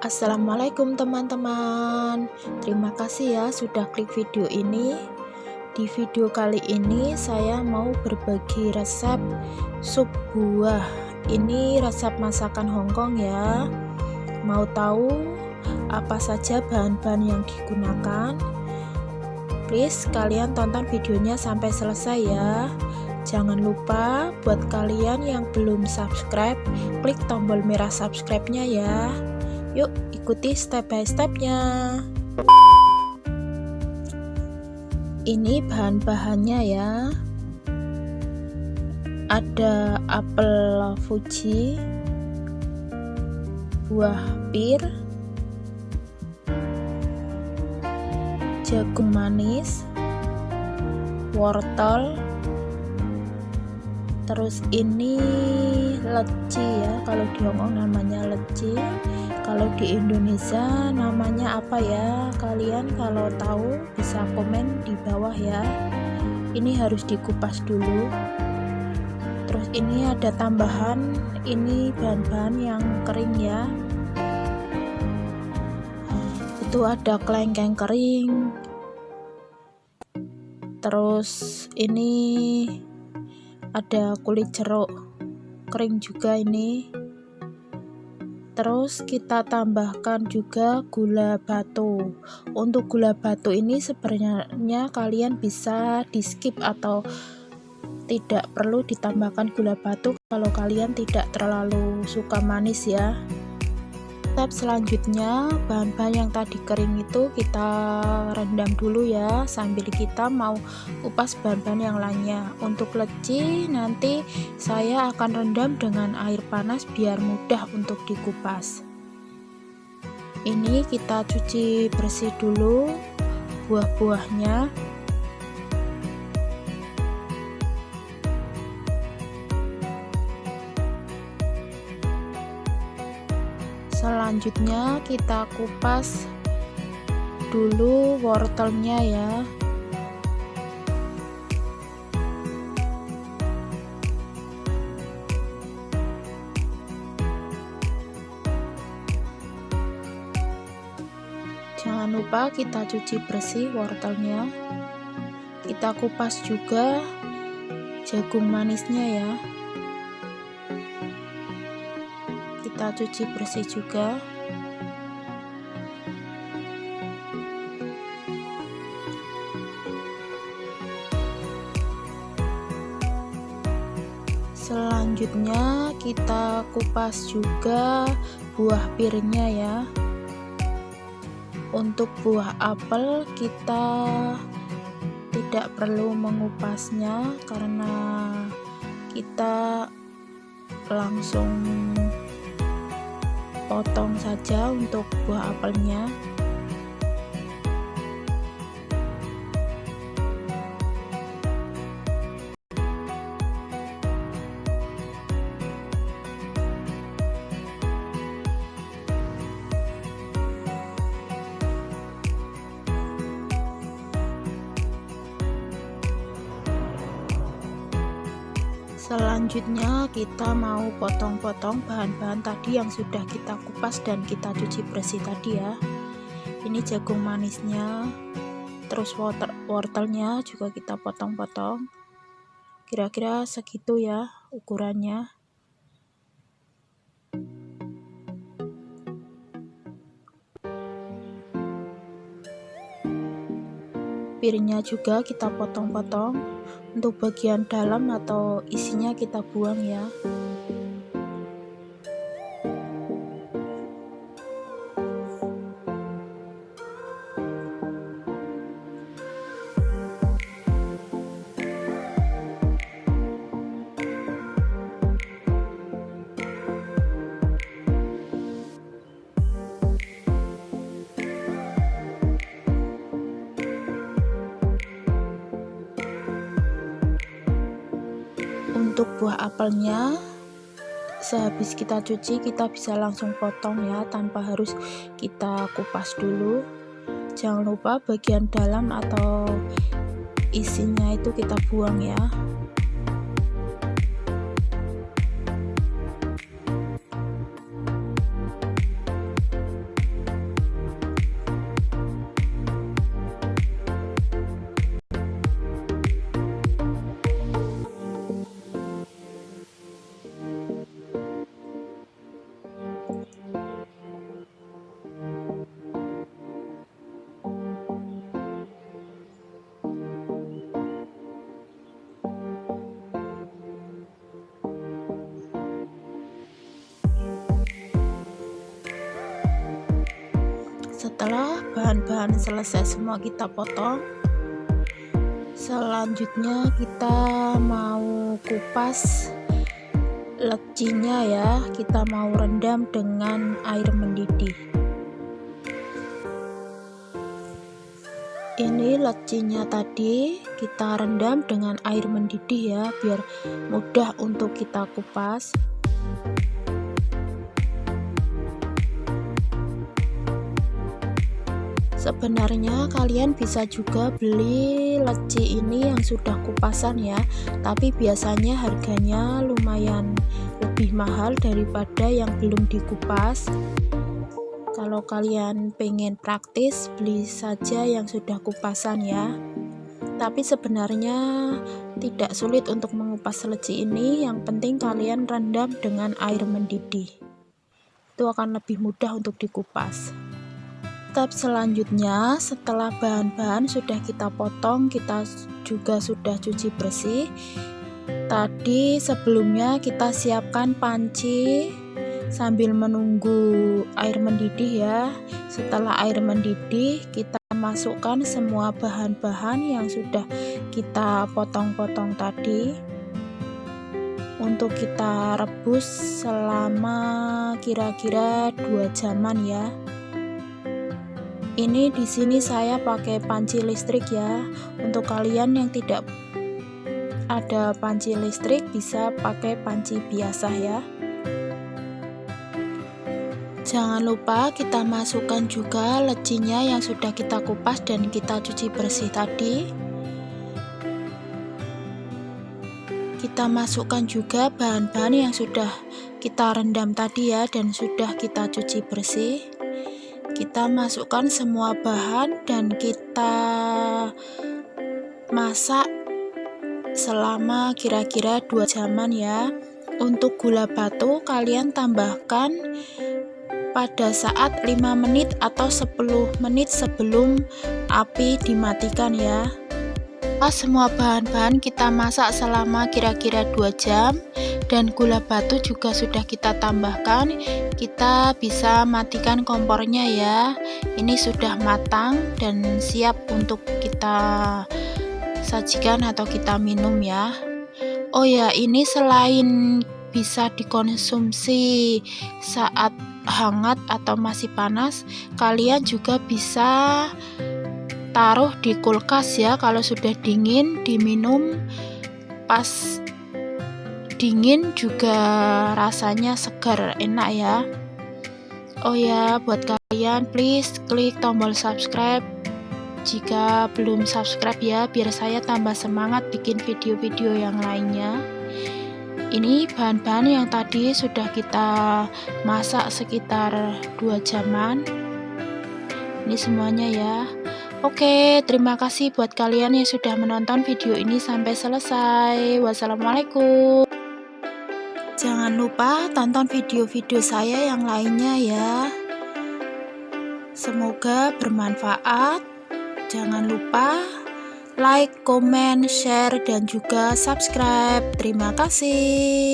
Assalamualaikum teman-teman. Terima kasih ya sudah klik video ini. Di video kali ini saya mau berbagi resep sup buah. Ini resep masakan Hongkong ya. Mau tahu apa saja bahan-bahan yang digunakan? Please kalian tonton videonya sampai selesai ya. Jangan lupa buat kalian yang belum subscribe, klik tombol merah subscribe-nya ya. Yuk ikuti step by stepnya. Ini bahan-bahannya ya. Ada apel Fuji, buah pir, jagung manis, wortel, terus ini leci ya, kalau di Hongkong namanya leci, kalau di Indonesia namanya apa ya? Kalian kalau tahu bisa komen di bawah ya. Ini harus dikupas dulu. Terus ini ada tambahan, ini bahan-bahan yang kering ya. Itu ada kelengkeng kering. Terus ini ada kulit jeruk kering juga ini. Terus kita tambahkan juga gula batu. Untuk gula batu ini sebenarnya kalian bisa di skip atau tidak perlu ditambahkan gula batu kalau kalian tidak terlalu suka manis ya. Step selanjutnya, bahan-bahan yang tadi kering itu kita rendam dulu ya, sambil kita mau kupas bahan-bahan yang lainnya. Untuk leci nanti saya akan rendam dengan air panas biar mudah untuk dikupas. Ini kita cuci bersih dulu buah-buahnya. Selanjutnya kita kupas dulu wortelnya ya. Jangan lupa kita cuci bersih wortelnya. Kita kupas juga jagung manisnya ya. Kita cuci bersih juga. Selanjutnya kita kupas juga buah pirnya ya. Untuk buah apel kita tidak perlu mengupasnya karena kita langsung potong saja untuk buah apelnya. Selanjutnya kita mau potong-potong bahan-bahan tadi yang sudah kita kupas dan kita cuci bersih tadi ya. Ini jagung manisnya, terus wortelnya juga kita potong-potong. Kira-kira segitu ya ukurannya. Pirnya juga kita potong-potong. Untuk bagian dalam atau isinya kita buang ya. Untuk buah apelnya sehabis kita cuci kita bisa langsung potong ya, tanpa harus kita kupas dulu. Jangan lupa bagian dalam atau isinya itu kita buang ya. Setelah bahan-bahan selesai semua kita potong, selanjutnya kita mau kupas lecinya ya. Kita mau rendam dengan air mendidih. Ini lecinya tadi kita rendam dengan air mendidih ya, biar mudah untuk kita kupas. Sebenarnya kalian bisa juga beli leci ini yang sudah kupasan ya, tapi biasanya harganya lumayan lebih mahal daripada yang belum dikupas. Kalau kalian pengen praktis, beli saja yang sudah kupasan ya. Tapi sebenarnya tidak sulit untuk mengupas leci ini, yang penting kalian rendam dengan air mendidih. Itu akan lebih mudah untuk dikupas. Step selanjutnya, setelah bahan-bahan sudah kita potong, kita juga sudah cuci bersih. Tadi sebelumnya kita siapkan panci sambil menunggu air mendidih ya. Setelah air mendidih, kita masukkan semua bahan-bahan yang sudah kita potong-potong tadi untuk kita rebus selama kira-kira 2 jaman ya. Ini di sini saya pakai panci listrik ya. Untuk kalian yang tidak ada panci listrik bisa pakai panci biasa ya. Jangan lupa kita masukkan juga lecinya yang sudah kita kupas dan kita cuci bersih tadi. Kita masukkan juga bahan-bahan yang sudah kita rendam tadi ya dan sudah kita cuci bersih. Kita masukkan semua bahan dan kita masak selama kira-kira 2 jaman ya. Untuk gula batu kalian tambahkan pada saat 5 menit atau 10 menit sebelum api dimatikan ya. Semua bahan-bahan kita masak selama kira-kira 2 jam dan gula batu juga sudah kita tambahkan. Kita bisa matikan kompornya ya. Ini sudah matang dan siap untuk kita sajikan atau kita minum ya. Oh ya, ini selain bisa dikonsumsi saat hangat atau masih panas, kalian juga bisa taruh di kulkas ya. Kalau sudah dingin diminum, pas dingin juga rasanya segar, enak ya. Oh ya, buat kalian please klik tombol subscribe jika belum subscribe ya, biar saya tambah semangat bikin video-video yang lainnya. Ini bahan-bahan yang tadi sudah kita masak sekitar 2 jaman. Ini semuanya ya. Oke, terima kasih buat kalian yang sudah menonton video ini sampai selesai. Wassalamualaikum. Jangan lupa tonton video-video saya yang lainnya ya. Semoga bermanfaat. Jangan lupa like, comment, share, dan juga subscribe. Terima kasih.